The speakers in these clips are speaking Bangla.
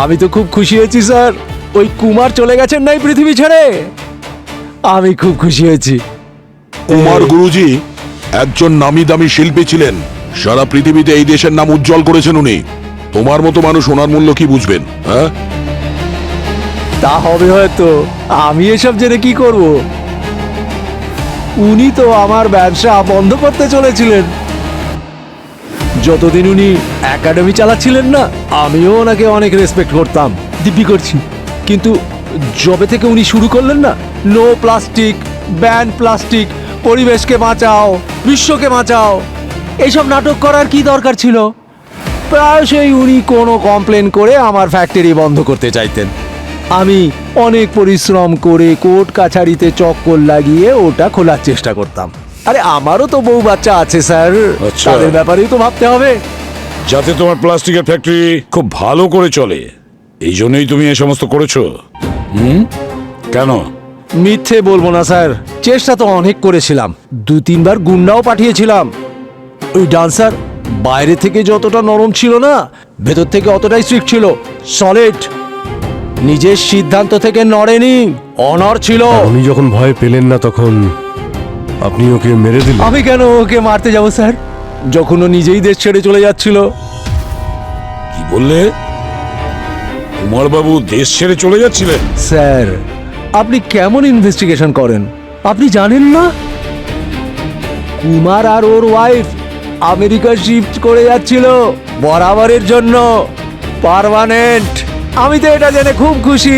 আমি তো খুব খুশি হয়েছি স্যার। ওই কুমার চলে গেছেন না এই পৃথিবী ছেড়ে, আমি খুব খুশি হয়েছি। কুমার গুরুজি একজন নামি দামি শিল্পী ছিলেন, সারা পৃথিবীতে এই দেশের নাম উজ্জ্বল করেছেন উনি। তোমার মতো মানুষ ওনার মূল্য কি বুঝবেন? হ্যাঁ, তা হবে হয়তো, আমি এসব জেনে কি করব? উনি তো আমার ব্যবসা বন্ধ করতে চলেছিলেন। যতদিন উনি একাডেমি চালাচ্ছিলেন না, আমিও ওনাকে অনেক রেসপেক্ট করতাম, দিব্যি করছি। কিন্তু যবে থেকে উনি শুরু করলেন না, নো প্লাস্টিক, ব্যান প্লাস্টিক, পরিবেশকে বাঁচাও, বিশ্বকে বাঁচাও, এইসব নাটক করার কি দরকার ছিল? প্রায়শই উনি কোনো কমপ্লেন করে আমার ফ্যাক্টরি বন্ধ করতে চাইতেন। আমি অনেক পরিশ্রম করে কোর্ট কাছারিতে চক্কর লাগিয়ে ওটা খোলার চেষ্টা করতাম। আরে আমারও তো বউ বাচ্চা আছে স্যার, আচ্ছা। তাদের ব্যাপারেই তো ভাবতে হবে। যাতে তোমার প্লাস্টিকের ফ্যাক্টরি খুব ভালো করে চলে, এই জন্যই তুমি এই সমস্ত করেছো। কেন? মিথ্যে বলবো না স্যার, চেষ্টা তো অনেক করেছিলাম, 2-3 বার গুন্ডাও পাঠিয়েছিলাম। ওই ডান্সার বাইরে থেকে যতটা নরম ছিল না, ভেতর থেকে অতটাই স্ট্রিক্ট ছিল, সলিড। নিজের সিদ্ধান্ত থেকে নড়েনি, অনড় ছিল। উনি যখন ভয় পেলেন না তখন আপনি ওকে মেরে দিলেন। আমি কেন ওকে মারতে যাব স্যার, যখন ও নিজেই দেশ ছেড়ে চলে যাচ্ছিল? কি বললে? কুমার বাবু দেশ ছেড়ে চলে যাচ্ছিলেন? স্যার, আপনি কেমন ইনভেস্টিগেশন করেন? আপনি জানেন না কুমার আর ওর ওয়াইফ আমেরিকা শিফট করে যাচ্ছিল বরাবরের জন্য, পার্মানেন্ট। আমি তো এটা জেনে খুব খুশি।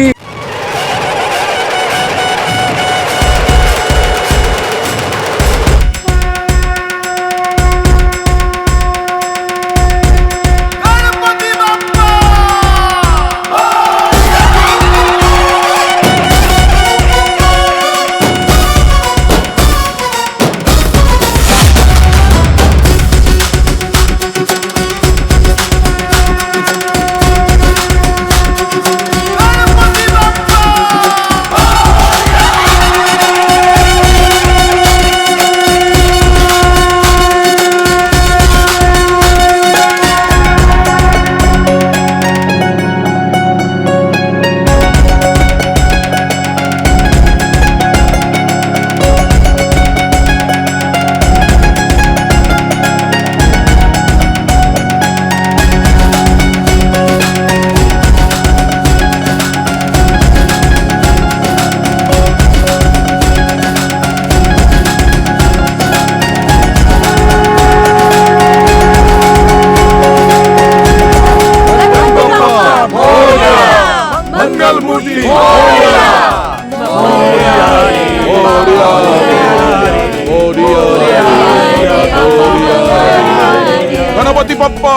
গণপতি বাপ্পা।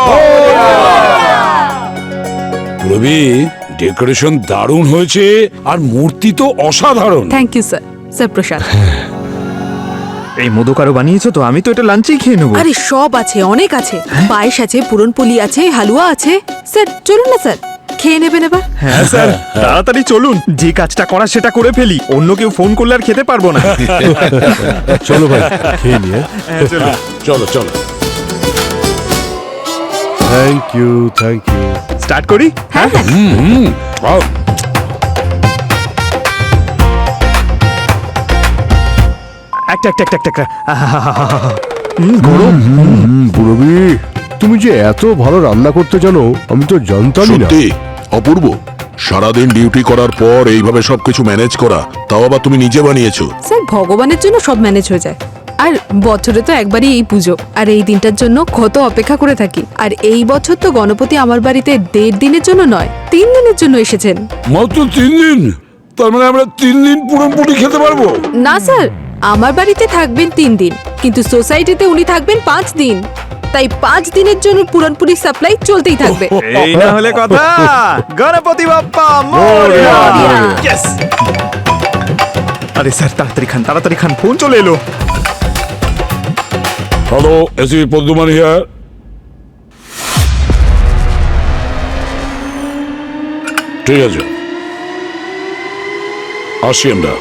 রবি, ডেকোরেশন দারুণ হয়েছে আর মূর্তি তো অসাধারণ। Thank you sir. স্যার প্রসাদ। এই মোদক আরো বানিয়েছো তো? আমি তো এটা লাঞ্চেই খেয়ে নেবো। আরে সব আছে, অনেক আছে, পায়েস আছে, পুরনপোলি আছে, হালুয়া আছে। স্যার চলুন না স্যার, খেয়ে নেবেন এবার। হ্যাঁ স্যার, তাড়াতাড়ি চলুন, যে কাজটা করার সেটা করে ফেলি, অন্য কেউ ফোন করলে আর খেতে পারবো না। চলো ভাই, খেয়ে নিয়ে। চলো চলো। Thank you, thank you. Start করি? হ্যাঁ হ্যাঁ। আও। একটা গরম। পুরবি, তুমি যে এত ভালো রান্না করতে জানো আমি তো জানতামই না। সত্যি অপূর্ব, সারাদিন ডিউটি করার পর এইভাবে সবকিছু ম্যানেজ করা, তাও আবার তুমি নিজে বানিয়েছো। স্যার ভগবানের জন্য সব ম্যানেজ হয়ে যায়, আর বছরে তো একবারই এই পুজো, আর এই দিনটার জন্য কত অপেক্ষা করে থাকি। আর এই বছর তো গণপতি আমার বাড়িতে 1.5 দিনের জন্য নয়, 3 দিনের জন্য এসেছেন। মাত্র 3 দিন? তার মানে আমরা 3 দিন পুরনপুরি খেতে পারবো? না স্যার, আমার বাড়িতে থাকবেন 3 দিন, কিন্তু সোসাইটিতে উনি থাকবেন 5 দিন। তাই 5 দিনের জন্য পুরনপুরি সাপ্লাই চলতেই থাকবে। এই না হলে কথা। গণপতি বাপ্পা মোরয়া। Yes! আরে স্যার তাড়াতাড়ি খান, ফোন চলে এলো। Hello, SP পদ্মমান here. ঠিক আছে, আসি আমরা।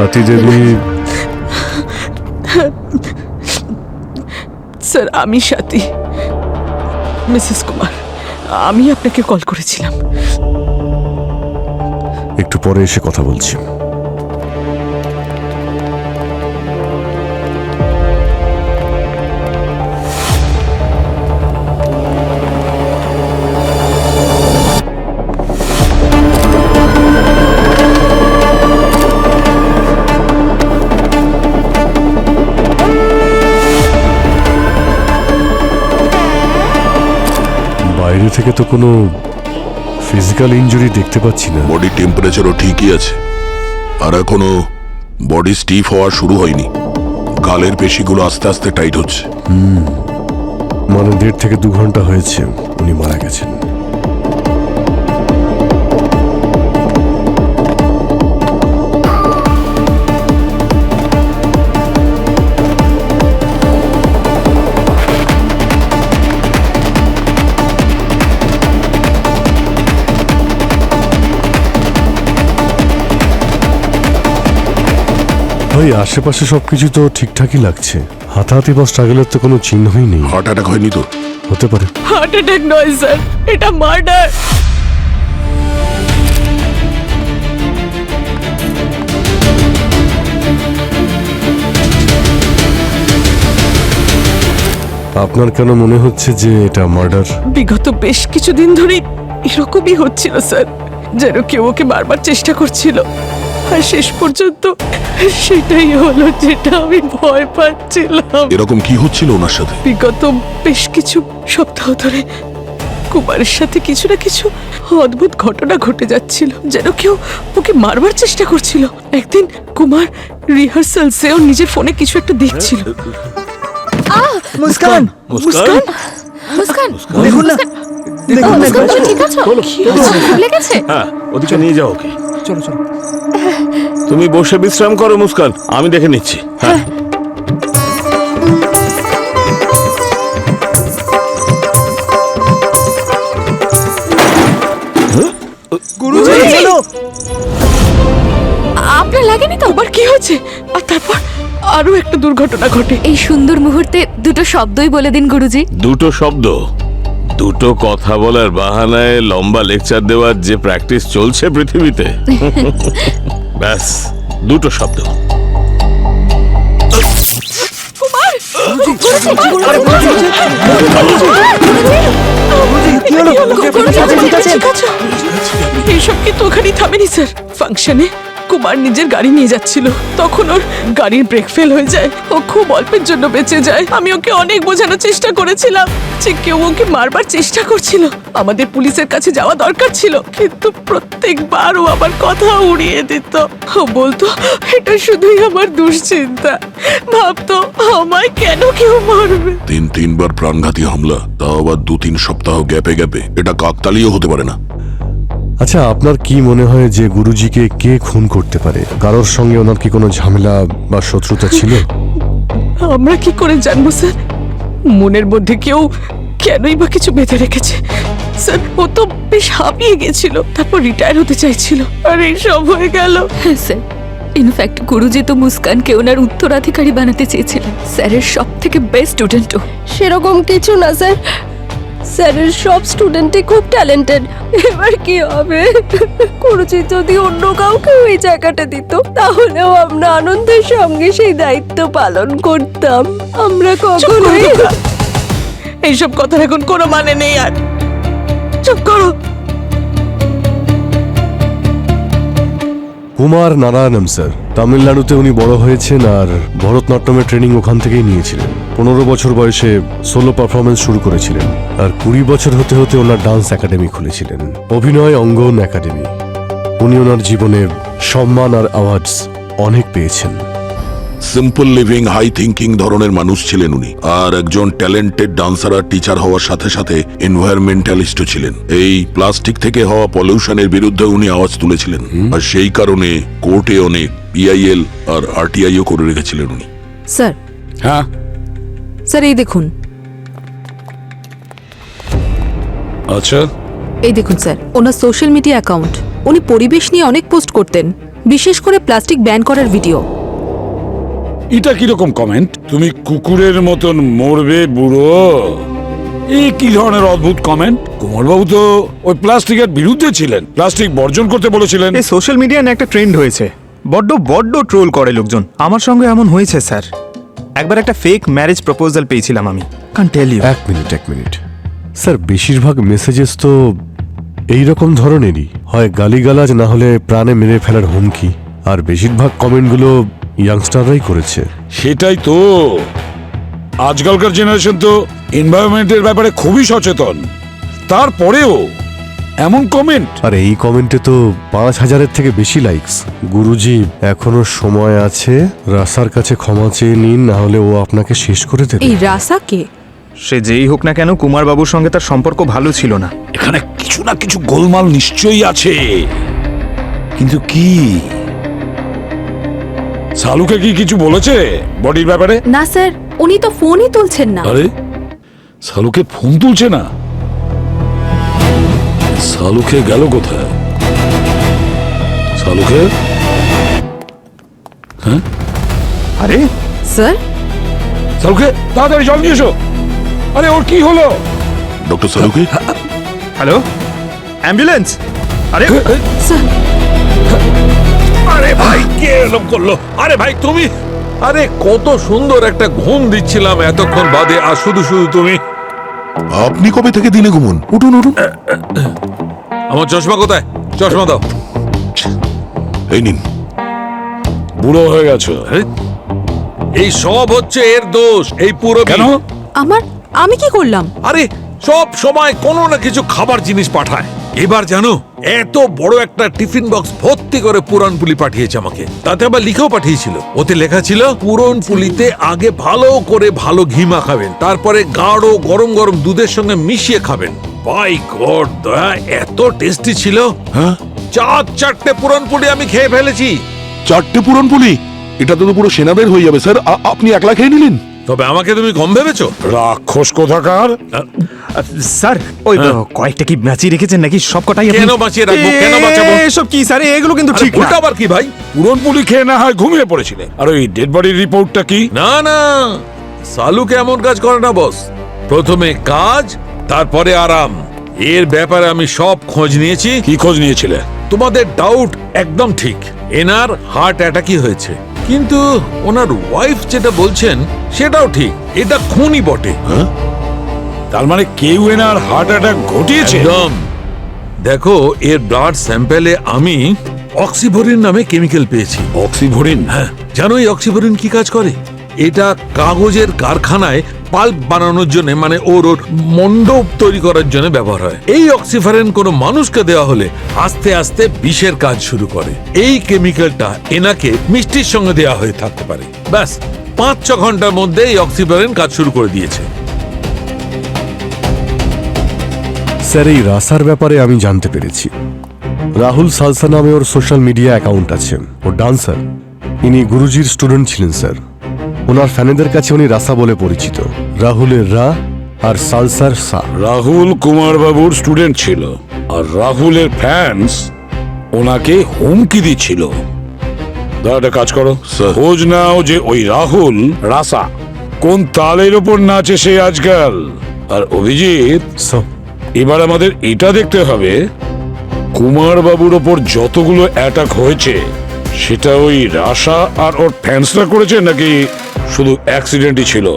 স্বাতী দেবী, স্যার আমি স্বাতী, মিসেস কুমার। আমি আপনাকে কল করেছিলাম। একটু পরে এসে কথা বলছি। বাইরে থেকে তো কোনো ফিজিক্যাল ইনজুরি দেখতে পাচ্ছি না। বডি টেম্পারেচারও ঠিকই আছে, আর এখনো বডি স্টিফ হওয়া শুরু হয়নি। গালের পেশিগুলো আস্তে আস্তে টাইট হচ্ছে। মানে 1.5 থেকে 2 ঘন্টা হয়েছে উনি মারা গেছেন। ভাই, আশেপাশে সবকিছু তো ঠিকঠাকই লাগছে। হাতাহাতি বা স্ট্রাগলের তো কোনো চিহ্নই নেই। হার্ট অ্যাটাক হয়নি তো? হতে পারে। হার্ট অ্যাটাক নয় স্যার, এটা মার্ডার। আপনার কেন মনে হচ্ছে যে এটা মার্ডার? বিগত বেশ কিছুদিন ধরেই এরকমই হচ্ছিল স্যার, যেন কেউ ওকে বারবার চেষ্টা করছিল। আর শেষ পর্যন্ত সেটাই হলো যেটা আমি ভয় পাচ্ছিলাম। এরকম কি হচ্ছিল ওনার সাথে? বিগত বেশ কিছু সপ্তাহ ধরে কুমারের সাথে কিছু না কিছু অদ্ভুত ঘটনা ঘটে যাচ্ছিল, যেন কেউ ওকে মারবার চেষ্টা করছিল। একদিন কুমার রিহার্সালসে ওর নিজের ফোনে কিছু একটা দেখছিল। মুস্কান, মুস্কান, মুস্কান, দেখুন না, দেখুন না, মুস্কান, তুমি ঠিক আছো? ভুলে গেছে? হ্যাঁ, ওদিকে নিয়ে যাও ওকে। চলো চলো। তুমি বসে বিশ্রাম করো মুস্কান, আমি দেখে নিচ্ছি। হ্যাঁ, গুরুজি চলো। আপনার লাগেনি তো? আবার কি হয়েছে? আর তারপর আরো একটা দুর্ঘটনা ঘটে। এই সুন্দর মুহূর্তে দুটো শব্দই বলে দিন গুরুজি। দুটো শব্দ? দুটো কথা বলার বাহানায় লম্বা লেকচার দেওয়ার যে প্র্যাকটিস চলছে পৃথিবীতে, ব্যাস দুটো শব্দ। কি হলো? এইসব কিন্তু ওখানেই থামেনি স্যার। ফাংশনে কুমার নিজের গাড়ি নিয়ে যাচ্ছিল, তখন ওর গাড়ির ব্রেক ফেল হয়ে যায়। ও খুব অল্পের জন্য বেঁচে যায়। আমি ওকে অনেক বোঝানোর চেষ্টা করেছিলাম যে কেউ ওকে মারবার চেষ্টা করছিল, আমাদের পুলিশের কাছে যাওয়া দরকার ছিল, কিন্তু প্রত্যেকবার ও আমার কথা উড়িয়ে দিত। ও বলতো এটা শুধুই আমার দুশ্চিন্তা, ভাবতো আমায় কেন কেউ মারবে। 3-3বার প্রাণঘাতী হামলা, তাও আবার 2-3 সপ্তাহ গ্যাপে গ্যাপে। এটা কাকতালীয় হতে পারে না। আচ্ছা, আপনার কি মনে হয় যে গুরুজিকে কে খুন করতে পারে? কারোর সঙ্গে ওনার কি কোনো ঝামেলা বা শত্রুতা ছিল? আমরা কি করে জানবো স্যার? মনের মধ্যে কেউ কেনই বা কিছু বেঁধে রেখেছে। স্যার ও তো বেশ হাঁপিয়ে গেছিল, তারপর রিটায়ার হতে চাইছিল, আর এই সব হয়ে গেল। হ্যাঁ স্যার, ইনফ্যাক্ট গুরুজি তো মুস্কানকে ওনার উত্তরাধিকারী বানাতে চেয়েছিলেন। স্যারের সব থেকে বেস্ট স্টুডেন্টও। সেরকম কিছু না স্যার, স্যারের সব স্টুডেন্টই খুব ট্যালেন্টেড। এবার কি হবে? গুরুজি যদি অন্য কাউকে ওই জায়গাটা দিত, তাহলেও আমরা আনন্দের সঙ্গে সেই দায়িত্ব পালন করতাম। আমরা কখনোই এইসব কথার এখন কোনো মানে নেই, আর চুপ করো। কুমার নারায়ণম স্যার, তামিলনাড়ুতে উনি বড় হয়েছেন আর ভরতনাট্যমের ট্রেনিং ওখান থেকেই নিয়েছিলেন। 15 বছর বয়সে সোলো পারফরমেন্স শুরু করেছিলেন, আর 20 বছর হতে হতে ওনার ডান্স একাডেমি খুলেছিলেন, অভিনয় অঙ্গন একাডেমি। উনি ওনার জীবনে সম্মান আর অ্যাওয়ার্ডস অনেক পেয়েছেন। সিম্পল লিভিং, হাই থিঙ্কিং ধরনের মানুষ ছিলেন উনি। আর একজন ট্যালেন্টেড ডান্সার আর টিচার হওয়ার সাথে সাথে এনভায়রনমেন্টালিস্টও ছিলেন। এই প্লাস্টিক থেকে হওয়া পলিউশনের বিরুদ্ধে উনি আওয়াজ তুলেছিলেন, আর সেই কারণে কোর্টে অনেক পিআইএল আর আরটিআইও করে রেখেছিলেন উনি। স্যার, হ্যাঁ, স্যার এই দেখুন, আচ্ছা। এই দেখুন স্যার, ওনার সোশ্যাল মিডিয়া অ্যাকাউন্ট। উনি পরিবেশ নিয়ে অনেক পোস্ট করতেন, বিশেষ করে প্লাস্টিক ব্যান করার ভিডিও। এটা কিরকম কমেন্ট? তুমি কুকুরের মতন মরবে বুড়ো, এই কি ধরনের অদ্ভুত কমেন্ট? কুমারবাবু তো ওই প্লাস্টিকের বিরুদ্ধে ছিলেন, প্লাস্টিক বর্জন করতে বলেছিলেন। এই সোশ্যাল মিডিয়ায় না একটা ট্রেন্ড হয়েছে, বড্ড বড্ড ট্রোল করে লোকজন। আমার সঙ্গে এমন হয়েছে স্যার। একবার একটা ফেক ম্যারেজ প্রপোজাল পেয়েছিলাম আমি, কান্ট টেল ইউ। এক মিনিট স্যার, বেশিরভাগ মেসেজেস তো এই রকম ধরনেরই হয়, গালিগালাজ না হলে প্রাণে মেরে ফেলার হুমকি। আর বেশিরভাগ কমেন্টগুলো ইয়াংস্টাররাই করেছে। সেটাই তো, আজকালকার জেনারেশন তো এনভায়রনমেন্টের ব্যাপারে খুবই সচেতন, তারপরেও এমন কমেন্ট। আর এই কমেন্টে তো 5,000-এর থেকে বেশি লাইকস। গুরুজি, এখনো সময় আছে, রাসার কাছে ক্ষমা চেয়ে নিন, না হলে ও আপনাকে শেষ করে দেবে। এই রাসা কে? সে যেই হোক না কেন, কুমারবাবুর সঙ্গে তার সম্পর্ক ভালো ছিল না। এখানে কিছু না কিছু গোলমাল নিশ্চয়ই আছে, কিন্তু কি? সালুকে কি কিছু বলেছে বডির ব্যাপারে? না স্যার, উনি তো ফোনই তুলছেন না। আরে সালুকে ফোন তুলছে না? সালুকে গেল কোথায়? সালুকে? হ্যাঁ আরে স্যার, সালুকে তাড়াতাড়ি জল নিয়ে এসো। আরে ওর কি হলো? ডক্টর সালুকে? Hello, ambulance. আরে স্যার, আরে ভাই, কে এরকম করলো? আরে ভাই তুমি, আরে কত সুন্দর একটা ঘুম দিচ্ছিলাম এতক্ষণ বাদে, আর শুধু শুধু তুমি। আপনি কবে থেকে দিনে ঘুমন? উঠুন উঠুন। আমার চশমা কোথায়? চশমা দাও। এই নিন। বুড়ো হয়ে গেছো। এই সব হচ্ছে এর দোষ, এই পুরো। কেন? আমি কি করলাম? আরে সব সময় কোনো না কিছু খাবার জিনিস পাঠায়। এবার জানো, এত বড় একটা টিফিন বক্স ভর্তি করে পুরান পুলি পাঠিয়েছে আমাকে, তাতে আবার লিখেও পাঠিয়েছিল। ওতে লেখা ছিল পুরন পুলিতে আগে ভালো করে ভালো ঘি মাখাবেন, তারপরে গাঢ় গরম গরম দুধের সঙ্গে মিশিয়ে খাবেন। বাই গড, দয়া এত টেস্টি ছিল। হ্যাঁ, 4 পুরন পুলি আমি খেয়ে ফেলেছি। 4টে পুরনপুলি? এটা তো পুরো সেনাদের হয়ে যাবে স্যার। আপনি একলা খেয়ে নিলেন? তবে আমাকে তুমি কম ভেবেছো? রাক্ষস কোথাকার। স্যার, ওই কয়েকটা কি বাঁচিয়ে রেখেছেন নাকি? সব কটাই কেন বাঁচিয়ে রাখবো? কেন বাঁচাবো? এসব কি স্যার, এগুলো কিন্তু ঠিক না। ওটা আবার কি ভাই? পুরনপুলি খেয়ে না হয় ঘুমিয়ে পড়েছিলে, আর ওই ডেড বডির রিপোর্টটা কি? না না, সালুকে এমন কাজ করে না বস। প্রথমে কাজ, তারপরে আরাম। এর ব্যাপারে আমি সব খোঁজ নিয়েছি। কি খোঁজ নিয়েছিলে? তোমাদের ডাউট একদম ঠিক, এনার হার্ট অ্যাটাকই হয়েছে। কিন্তু ওনার ওয়াইফ যেটা বলছেন সেটাও ঠিক, এটা খুনই বটে। তার মানে কেউ এনার হার্ট অ্যাটাক ঘটিয়েছে? একদম। দেখো, এর ব্লাড স্যাম্পেলে আমি অক্সিভরিন নামে কেমিক্যাল পেয়েছি। অক্সিভরিন? হ্যাঁ, জানো এই অক্সিভরিন কি কাজ করে? এটা কাগজের কারখানায় পাল্প বানানোর জন্য, মানে ওর মণ্ডপ তৈরি করার জন্য ব্যবহার হয়। এই অক্সিভরিন কোনো মানুষকে দেওয়া হলে আস্তে আস্তে বিষের কাজ শুরু করে। এই কেমিক্যালটা এনাকে মিষ্টির সঙ্গে দেওয়া হয়ে থাকতে পারে। ব্যাস 5-6 ঘন্টার মধ্যে এই অক্সিভরিন কাজ শুরু করে দিয়েছে। স্যার, এই রাসার ব্যাপারে আমি জানতে পেরেছি। রাহুল সালসা নামে ওর সোশ্যাল মিডিয়া অ্যাকাউন্ট আছে। ও ডান্সার। ইনি গুরুজির স্টুডেন্ট ছিলেন স্যার। ওনার ফ্যানেদের কাছে উনি রাসা বলে পরিচিত। রাহুলের রা আর সালসার সা। রাহুল কুমারবাবুর স্টুডেন্ট ছিল, আর রাহুলের ফ্যান্স ওনাকে হুমকি দিচ্ছিল। দাদা কাজ করো, খোঁজ নাও যে ওই রাহুল রাসা কোন তালের ওপর নাচে সে আজকাল। আর অভিজিৎ, এবার আমাদের এটা দেখতে হবে কুমারবাবুর ওপর যতগুলো অ্যাটাক হয়েছে সেটা ওই রাসা আর ওর ফ্যান্সরা করেছে নাকি শুধু অ্যাক্সিডেন্টই ছিল।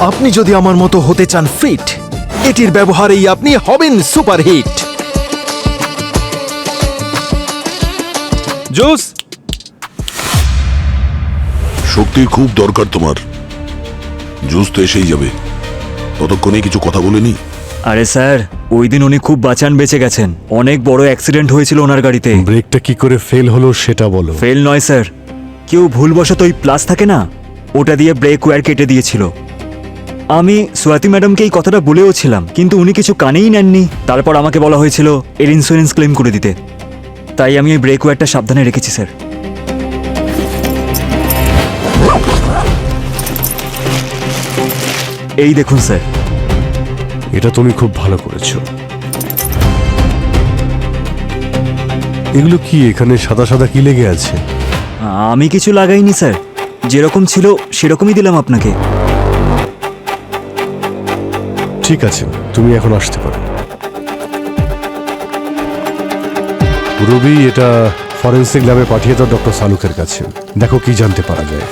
আপনি যদি আমার মতো হতে চান ফিট, এটির ব্যবহারেই আপনি হবেন সুপারহিট। জুস। শক্তির খুব দরকার তোমার। জুস তো এসেই যাবে, ততক্ষণে কিছু কথা বলেনি। আরে স্যার, ওই দিন উনি খুব বাঁচান বেঁচে গেছেন। অনেক বড় অ্যাক্সিডেন্ট হয়েছিল ওনার গাড়িতে। ব্রেকটা কি করে ফেল হলো সেটা বলো। ফেল নয় স্যার, কেউ ভুলবশত ওই প্লাস থাকে না, ওটা দিয়ে ব্রেক ওয়্যার কেটে দিয়েছিল। আমি সোয়াতি ম্যাডামকে এই কথাটা বলেও ছিলাম, কিন্তু উনি কিছু কানেই নেননি। তারপর আমাকে বলা হয়েছিল এর ইন্স্যুরেন্স ক্লেম করে দিতে, তাই আমি এই ব্রেক ওয়্যারটা সাবধানে রেখেছি স্যার। এই দেখুন স্যার। এটা তুমি খুব ভালো করেছো। এগুলো কি এখানে সাদা সাদা কি লেগে আছে? আমি কিছু লাগাইনি স্যার, যেরকম ছিল সেরকমই দিলাম আপনাকে। ঠিক আছে, তুমি এখন আসতে পারো। রবি, এটা ফরেন্সিক ল্যাবে পাঠিয়ে দাও ডক্টর সালুকের কাছে। দেখো কি জানতে পারা যায়।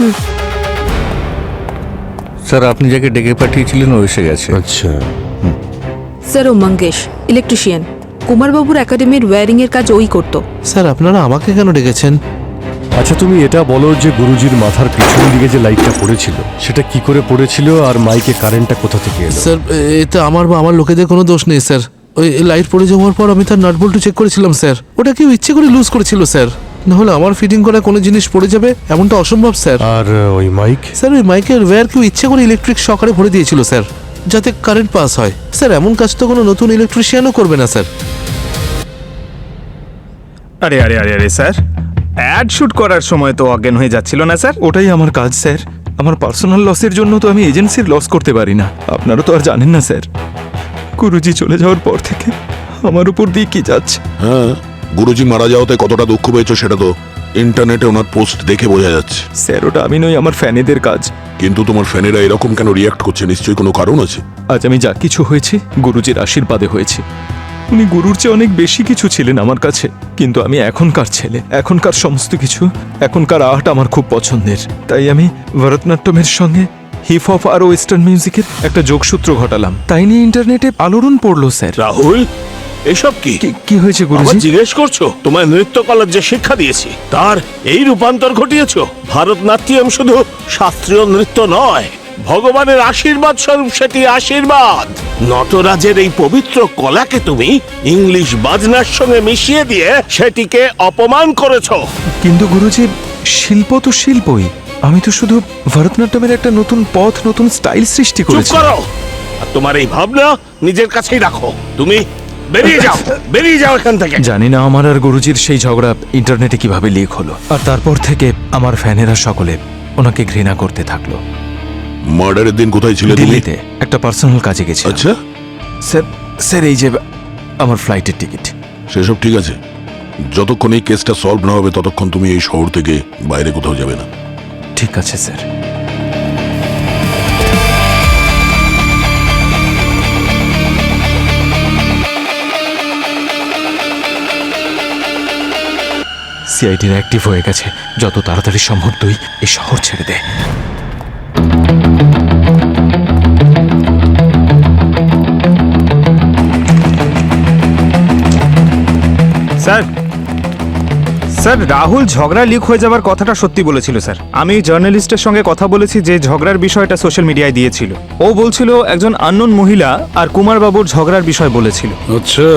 স্যার, আপনি যাকে ডেকে পাঠিয়েছিলেন ও এসে গেছে। আচ্ছা, স্যার, ও মঙ্গেশ, ইলেকট্রিশিয়ান। কুমারবাবুর একাডেমির ওয়্যারিং এর কাজ ওই করতো। স্যার, আপনারা আমাকে কেন ডেকেছেন? আচ্ছা তুমি এটা বলো যে গুরুজির মাথার পিছন দিকে যে লাইটটা পড়েছিল সেটা কি করে পড়েছিল আর মাইকে কারেন্টটা কোথা থেকে এলো? স্যার, এতে আমার বা আমার লোকেদের কোনো দোষ নেই স্যার। ওই লাইট পড়ে যাওয়ার পর আমি তার নাট বল্টু চেক করেছিলাম স্যার। ওটা কেউ ইচ্ছে করে লুজ করেছিল স্যার। নাহলে আমার ফিটিং করা কোনো জিনিস পড়ে যাবে এমনটা অসম্ভব স্যার। আর ওই মাইক? স্যার, ওই মাইকের ওয়্যার কেউ ইচ্ছে করে ইলেকট্রিক শকারে ভরে দিয়েছিল স্যার, যাতে কারেন্ট পাস হয়। স্যার, এমন কাজ তো কোনো নতুন ইলেকট্রিশিয়ানও করবে না স্যার। আরে আরে আরে আরে স্যার, অ্যাড শুট করার সময় তো অজ্ঞান হয়ে যাচ্ছিল না স্যার? ওটাই আমার কাজ স্যার। আমার পার্সোনাল লসের জন্য তো আমি এজেন্সির লস করতে পারি না। আপনারা তো আর জানেন না স্যার, গুরুজি চলে যাওয়ার পর থেকে আমার উপর দিয়ে কি যাচ্ছে। হ্যাঁ, গুরুজি মারা যাওয়াতে কতটা দুঃখ পেয়েছো সেটা তো ইন্টারনেটে ওনার পোস্ট দেখে বোঝা যাচ্ছে। স্যার, ওটা আমি নই, আমার ফ্যানেদের কাজ। কিন্তু তোমার ফ্যানেরা এরকম কেন রিয়াক্ট করছে? নিশ্চয়ই কোনো কারণ আছে। আজ আমি যা কিছু হয়েছে গুরুজির আশীর্বাদে হয়েছে। উনি গুরুর চেয়ে অনেক বেশি কিছু ছিলেন আমার কাছে। কিন্তু আমি এখনকার ছেলে, এখনকার সমস্ত কিছু, এখনকার আর্ট আমার খুব পছন্দের। তাই আমি ভরতনাট্যমের সঙ্গে হিপ হপ আর ওয়েস্টার্ন মিউজিকের একটা যোগসূত্র ঘটালাম। তাই নিয়ে ইন্টারনেটে আলোড়ন পড়লো স্যার। রাহুল, এসব কি কি হয়েছে গুরুজি? জিজ্ঞেস করছো? তোমায় নৃত্যকলার যে শিক্ষা দিয়েছি তার এই রূপান্তর ঘটিয়েছো। ভারতনাট্যম শুধু শাস্ত্রীয় নৃত্য নয়, ভগবানের আশীর্বাদ স্বরূপ সেটি আশীর্বাদ। নটরাজের এই পবিত্র কলাকে তুমি ইংলিশ বাজনার সঙ্গে মিশিয়ে দিয়ে সেটিকে অপমান করেছো। কিন্তু গুরুজি, শিল্প তো শিল্পই। আমি তো শুধু ভরতনাট্যমের একটা নতুন পথ, নতুন স্টাইল সৃষ্টি চুপ করেছি। করো। আর তোমার এই ভাবনা নিজের কাছেই রাখো। তুমি বেরিয়ে যাও, বেরিয়ে যাও এখান থেকে। জানি না আমার আর গুরুজির সেই ঝগড়া ইন্টারনেটে কিভাবে লিক হলো, আর তারপর থেকে আমার ফ্যানেরা সকলে ওনাকে ঘৃণা করতে থাকলো। মার্ডারের দিন কোথায় ছিলে তুমি? দিল্লিতে একটা পার্সোনাল কাজে গেছি। আচ্ছা, স্যার, স্যার এই যে আমার ফ্লাইটের টিকিট। সেসব ঠিক আছে। যতক্ষণ এই কেসটা সলভ না হবে ততক্ষণ তুমি এই শহর থেকে বাইরে কোথাও যাবে না। ঠিক আছে স্যার। সিআইডির অ্যাক্টিভ হয়ে গেছে। যত তাড়াতাড়ি সম্ভব তুই এই শহর ছেড়ে দে। স্যার, স্যার রাহুল ঝগড়া লিক হয়ে যাওয়ার কথাটা সত্যি বলেছিল স্যার। আমি জার্নালিস্টের সঙ্গে কথা বলেছি যে ঝগড়ার বিষয়টা সোশ্যাল মিডিয়ায় দিয়েছিল। ও বলছিল একজন আননোন মহিলা আর কুমার বাবুর ঝগড়ার বিষয় বলেছিল। আচ্ছা,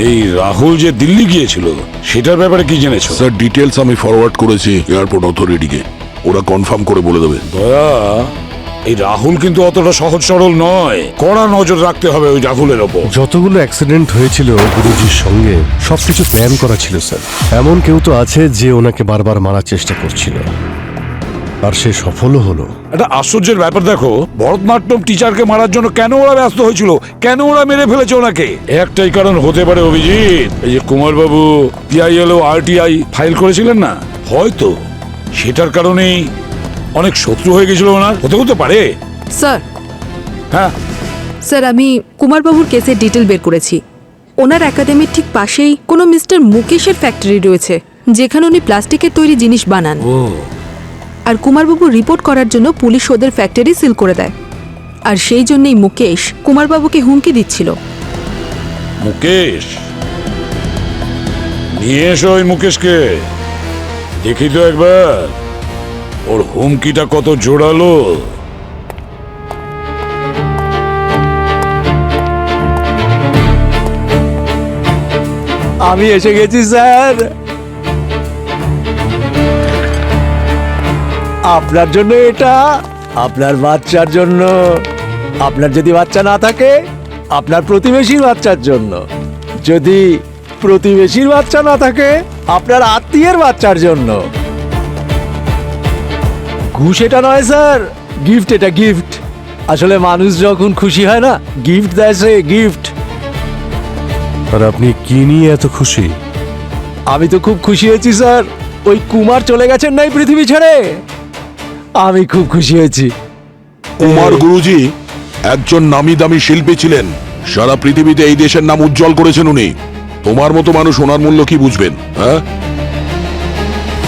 এই রাহুল যে দিল্লি গিয়েছিল সেটার ব্যাপারে কি জেনেছো? স্যার, ডিটেলস আমি ফরওয়ার্ড করেছি এয়ারপোর্ট অথরিটিকে। ওরা কনফার্ম করে বলে দেবে। দয়া, এই রাহুল কিন্তু অতটা সহজ সরল নয়। কড়া নজর রাখতে হবে ওই রাহুলের ওপর। যতগুলো অ্যাক্সিডেন্ট হয়েছিল গুরুজির সঙ্গে সবকিছু প্ল্যান করা ছিল স্যার। এমন কেউ তো আছে যে ওনাকে বারবার মারার চেষ্টা করছিল, আর সে সফলও হলো। একটা আশ্চর্যের ব্যাপার দেখো, ভরতনাট্যম টিচারকে মারার জন্য কেন ওরা ব্যস্ত হয়েছিল, কেন ওরা মেরে ফেলেছে ওনাকে? একটাই কারণ হতে পারে অভিজিৎ, এই যে কুমারবাবু PIL ও RTI ফাইল করেছিলেন না, হয়তো সেটার কারণেই অনেক শত্রু হয়ে গেছিল ওনার। হতে পারে। স্যার, হ্যাঁ স্যার, আমি কুমারবাবুর কেসের ডিটেল বের করেছি। ওনার একাডেমির ঠিক পাশেই কোনো মিস্টার মুকেশের ফ্যাক্টরি রয়েছে, যেখানে উনি প্লাস্টিকের তৈরি জিনিস বানান। আর কুমারবাবু রিপোর্ট করার জন্য পুলিশ ওদের ফ্যাক্টরি সিল করে দেয়। আর সেই জন্যই মুকেশ কুমারবাবুকে হুমকি দিচ্ছিল। মুকেশ, নিয়ে এসো ওই মুকেশকে, দেখি তো একবার ওর হুমকিটা কত জোরালো। আমি এসে গেছি স্যার, আপনার জন্য। এটা আপনার বাচ্চার জন্য। আপনার যদি বাচ্চা না থাকে, আপনার প্রতিবেশীর বাচ্চার জন্য। যদি প্রতিবেশীর বাচ্চা না থাকে, আপনার আত্মীয়ের বাচ্চার জন্য। ঘুষ এটা নয় স্যার, গিফট। এটা গিফট। আসলে মানুষ যখন খুশি হয় না, গিফট দেয় সে, গিফট। আর আপনি কি নিয়ে এত খুশি? আমি তো খুব খুশি হয়েছি স্যার, ওই কুমার চলে গেছেন না এই পৃথিবী ছেড়ে, আমি খুব খুশি হয়েছি। কুমার গুরুজি একজন নামি দামি শিল্পী ছিলেন, সারা পৃথিবীতে এই দেশের নাম উজ্জ্বল করেছেন উনি। তোমার মতো মানুষ ওনার মূল্য কি বুঝবেন? হ্যাঁ,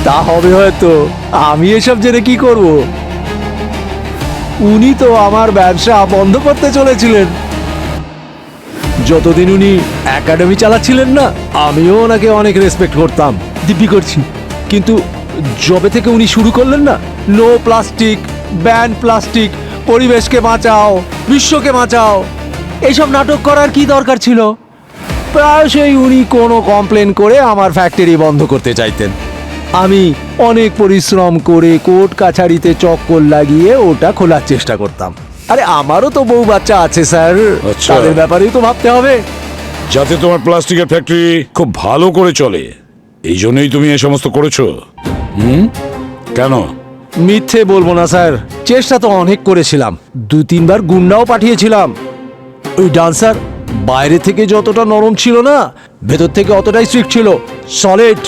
তা হবে হয়তো, আমি এসব জেনে কি করব? উনি তো আমার ব্যবসা বন্ধ করতে চলেছিলেন। যতদিন উনি একাডেমি চালাচ্ছিলেন না, আমিও ওনাকে অনেক রেসপেক্ট করতাম, দিব্যি করছি। কিন্তু যবে থেকে উনি শুরু করলেন না, নো প্লাস্টিক, ব্যান প্লাস্টিক, পরিবেশকে বাঁচাও, বিশ্বকে বাঁচাও, এইসব নাটক করার কি দরকার ছিল? প্রায়শই উনি কোনো কমপ্লেন করে আমার ফ্যাক্টরি বন্ধ করতে চাইতেন। আমি অনেক পরিশ্রম করে কোর্ট কাছারিতে চক্কর লাগিয়ে ওটা খোলার চেষ্টা করতাম। আরে আমারও তো বউ বাচ্চা আছে স্যার, আচ্ছা। তাদের ব্যাপারেই তো ভাবতে হবে। যাতে তোমার প্লাস্টিকের ফ্যাক্টরি খুব ভালো করে চলে, এই জন্যই তুমি এই সমস্ত করেছো। কেন? মিথ্যে বলবো না স্যার, চেষ্টা তো অনেক করেছিলাম, 2-3 বার গুন্ডাও পাঠিয়েছিলাম। ওই ডান্সার বাইরে থেকে যতটা নরম ছিল না, ভেতর থেকে অতটাই স্ট্রিক্ট ছিল, সলিড,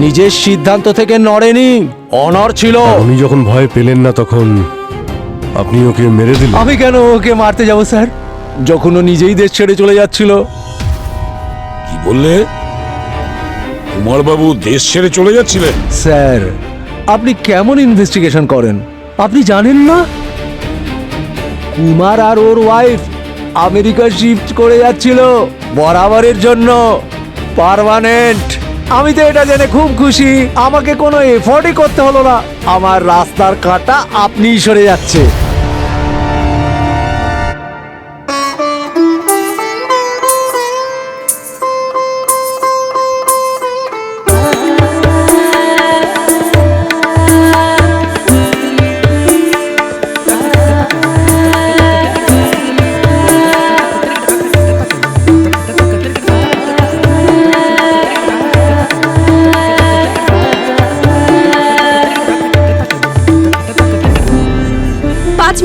নিজের সিদ্ধান্ত থেকে নড়েনি, অনড় ছিল। উনি যখন ভয় পেলেন না তখন আপনি ওকে মেরে দিলেন। আমি কেন ওকে মারতে যাব স্যার, যখন ও নিজেই দেশ ছেড়ে চলে যাচ্ছিল? কি বললে? কুমার বাবু দেশ ছেড়ে চলে যাচ্ছিলেন? স্যার, আপনি কেমন ইনভেস্টিগেশন করেন? আপনি জানেন না কুমার আর ওর ওয়াইফ আমেরিকা শিফট করে যাচ্ছিল বরাবরের জন্য, পার্মানেন্ট। আমি তো এটা জেনে খুব খুশি, আমাকে কোনো এফোর্টই করতে হলো না, আমার রাস্তার কাঁটা আপনিই সরে যাচ্ছে।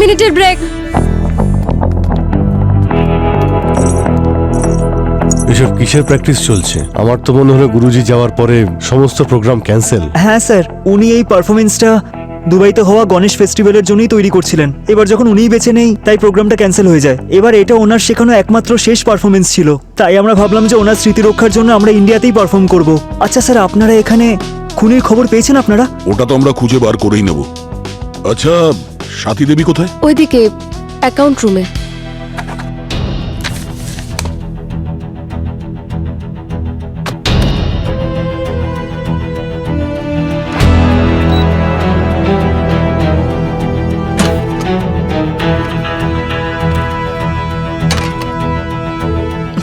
মিনিটের ব্রেক। এসব কিসের প্র্যাকটিস চলছে? আমার তো মনে হলো গুরুজি যাওয়ার পরে সমস্ত প্রোগ্রাম ক্যান্সেল। হ্যাঁ স্যার, উনি এই পারফরমেন্সটা দুবাইতে হওয়া গণেশ ফেস্টিভ্যালের জন্যই তৈরি করছিলেন। এবার যখন উনিই বেঁচে নেই, তাই প্রোগ্রামটা ক্যান্সেল হয়ে যায়। এবার এটা ওনার শেখানো একমাত্র শেষ পারফরমেন্স ছিল, তাই আমরা ভাবলাম যে ওনার স্মৃতি রক্ষার জন্য আমরা ইন্ডিয়াতেই পারফর্ম করব। আচ্ছা স্যার, আপনারা এখানে খুনের খবর পেয়েছেন? আপনারা? ওটা তো আমরা খুঁজে বার করেই নেব। আচ্ছা, সাথী দেবী কোথায়? ওইদিকে অ্যাকাউন্ট রুমে।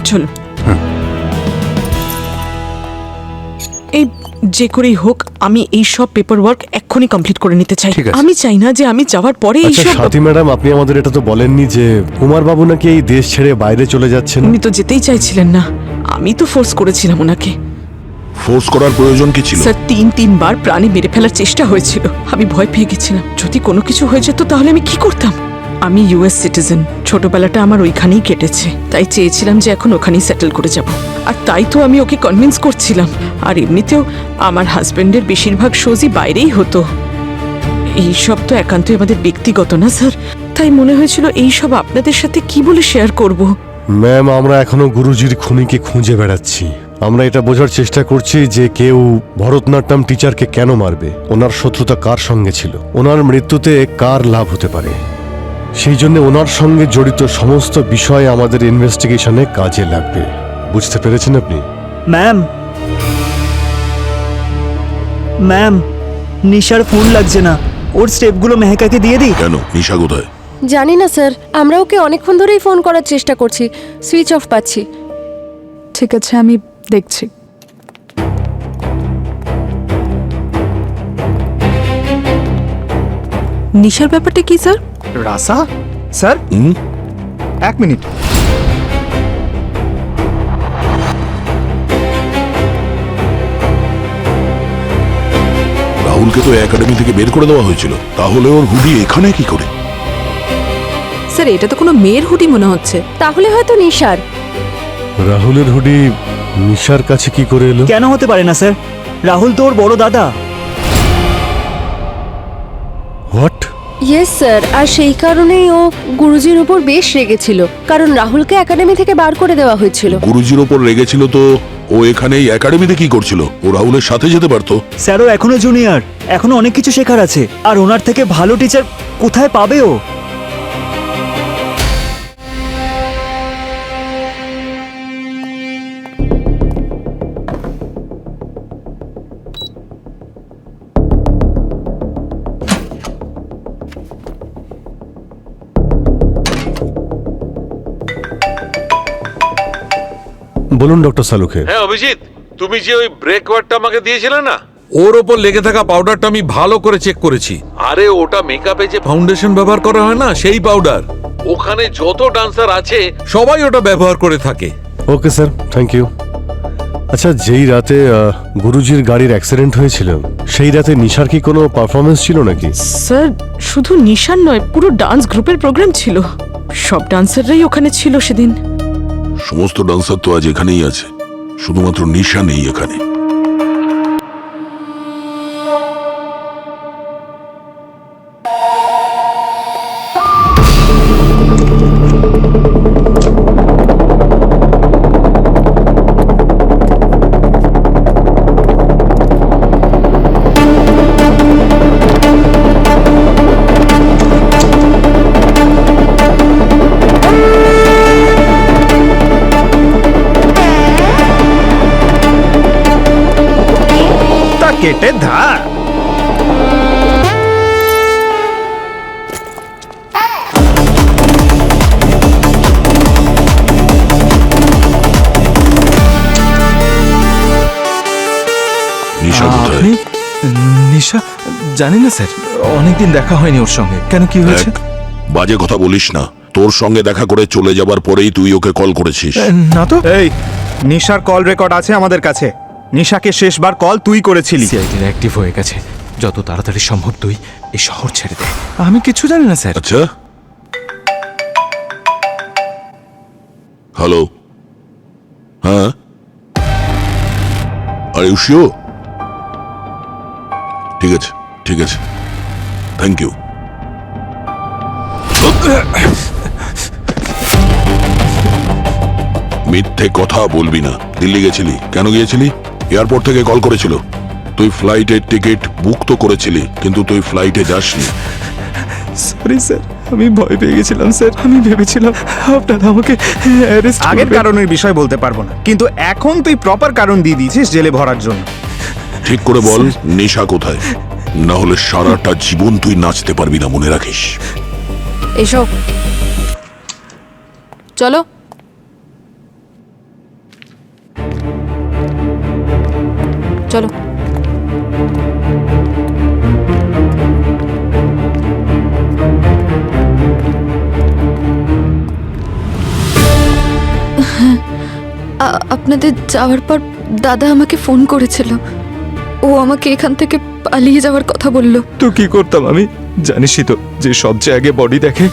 চলো, এই যে করেই হোক আমি এই সব পেপার ওয়ার্ক এক্ষুনি কমপ্লিট করে নিতে চাই। ঠিক আছে। আমি চাই না যে আমি যাওয়ার পরে এই আচ্ছা সব। স্বাতী ম্যাডাম, আপনি আমাদের এটা তো বলেননি যে কুমার বাবু নাকি এই দেশ ছেড়ে বাইরে চলে যাচ্ছেন। উনি তো যেতেই চাইছিলেন না, আমি তো ফোর্স করেছিলাম ওনাকে। ফোর্স করার প্রয়োজন কি ছিল? স্যার, তিনবার প্রাণে মেরে ফেলার চেষ্টা হয়েছিল, আমি ভয় পেয়ে গেছিলাম যদি কোনো কিছু হয়ে যেত তাহলে আমি কি করতাম। আমি ইউএস সিটিজেন, ছোটবেলাটা আমার ওইখানেই কেটেছে, তাই চেয়েছিলাম যে এখন ওখানেই সেটেল করে যাব। আর তাই তো আমি ওকে কনভিন্স করছিলাম। আর এমনিতেও আমার হাজবেন্ডের বেশিরভাগ শোজই বাইরেই হতো। এইসব তো একান্তই আমাদের ব্যক্তিগত না স্যার, তাই মনে হয়েছিল এইসব আপনাদের সাথে কি বলে শেয়ার করব। ম্যাম, আমরা এখনো গুরুজির খুনিকে খুঁজে বেড়াচ্ছি। আমরা এটা বোঝার চেষ্টা করছি যে কেউ ভরতনাট্যম টিচারকে কেন মারবে, ওনার শত্রুতা কার সঙ্গে ছিল, ওনার মৃত্যুতে কার লাভ হতে পারে। সেই জন্য ওনার সঙ্গে জড়িত সমস্ত বিষয় আমাদের ইনভেস্টিগেশনে কাজে লাগবে। বুঝতে পেরেছেন আপনি? ম্যাম, নিশার ফোন লাগছে না, ওর স্টেপগুলো মেহেকাকে দিয়ে দিই। কেন? নিশা কোথায়? জানি না স্যার, আমরা ওকে অনেকক্ষণ ধরেই ফোন করার চেষ্টা করছি, সুইচ অফ পাচ্ছি। ঠিক আছে, আমি দেখছি। নিশার ব্যাপারটা কি স্যার? রাসা স্যার, এক মিনিট। রাহুলকে তো একাডেমি থেকে বের করে দেওয়া হয়েছিল, তাহলে ওর হুডি এখানে কি করে? স্যার এটা তো কোনো মেয়ের হুডি মনে হচ্ছে। তাহলে হয়তো নিশার। রাহুলের হুডি নিশার কাছে কি করে এলো? কেন হতে পারে না স্যার? রাহুল তো ওর বড় দাদা। হোয়াট? ইয়েস স্যার, আর সেই কারণেই ও গুরুজির উপর বেশ রেগেছিল, কারণ রাহুলকে একাডেমি থেকে বার করে দেওয়া হয়েছিল। গুরুজির ওপর রেগেছিল তো ও এখানে এই একাডেমিতে কি করছিল? ও রাহুলের সাথে যেতে পারতো। স্যারও এখনো জুনিয়র, এখনো অনেক কিছু শেখার আছে, আর ওনার থেকে ভালো টিচার কোথায় পাবে ও? বলুন ডক্টর সালুখে। হ্যাঁ অভিজিৎ, তুমি যে ওই ব্রেক ওয়ার্ডটা আমাকে দিয়েছিলে না, ওর ওপর লেগে থাকা পাউডারটা আমি ভালো করে চেক করেছি। আরে ওটা মেকআপে যে ফাউন্ডেশন ব্যবহার করা হয় না, সেই পাউডার। ওখানে যত ডান্সার আছে সবাই ওটা ব্যবহার করে থাকে। Okay sir, thank you. আচ্ছা, যেই রাতে গুরুজির গাড়ির অ্যাক্সিডেন্ট হয়েছিল সেই রাতে নিশার কি কোনো পারফরমেন্স ছিল নাকি? স্যার শুধু নিশান নয়, পুরো ডান্স গ্রুপের প্রোগ্রাম ছিল, সব ডান্সাররাই ওখানে ছিল সেদিন। সমস্ত ডান্সার তো আজ এখানেই আছে, শুধুমাত্র নিশা নেই এখানে। কেটে ধার। নিশা কোথায়? আপনি? নিশা? জানি না স্যার, অনেকদিন দেখা হয়নি ওর সঙ্গে। কেন, কি হয়েছে? দেখ, বাজে কথা বলিস না। তোর সঙ্গে দেখা করে চলে যাবার পরেই তুই ওকে কল করেছিস। না তো। এই, নিশার কল রেকর্ড আছে আমাদের কাছে। নিশাকে শেষবার কল তুই করেছিলি। সিআইডির অ্যাক্টিভ হয়ে গেছে, যত তাড়াতাড়ি সম্ভব তুই এই শহর ছেড়ে দে। আমি কিছু জানি না স্যার। আচ্ছা, হ্যালো, হ্যাঁ, আর ইউ শিওর? ঠিক আছে, ঠিক আছে, থ্যাংক ইউ। মিথ্যে কথা বলবি না। দিল্লি গেছিলি, কেন গিয়েছিলি? এয়ারপোর্ট থেকে কল করেছিল। তুই ফ্লাইটের টিকিট বুক তো করেছিলি, কিন্তু তুই ফ্লাইটে যাসনি। সরি স্যার, আমি ভয় পেয়ে গেছিলাম স্যার। আমি ভেবেছিলাম আপনারা আমাকে অ্যারেস্ট আগের করবেন। কারণের বিষয় বলতে পারবো না, কিন্তু এখন তুই প্রপার কারণ দিয়ে দিয়েছিস জেলে ভরার জন্য। ঠিক করে বল, নেশা কোথায়? না হলে সারাটা জীবন তুই নাচতে পারবি না, মনে রাখিস। এসো, চলো। চলো। আপনাদের যাওয়ার পর দাদা আমাকে ফোন করেছিল। ও আমাকে এখান থেকে পালিয়ে যাওয়ার কথা বলল। তো কি করতাম আমি? জানিসই তো, যে সবচেয়ে আগে বডি দেখে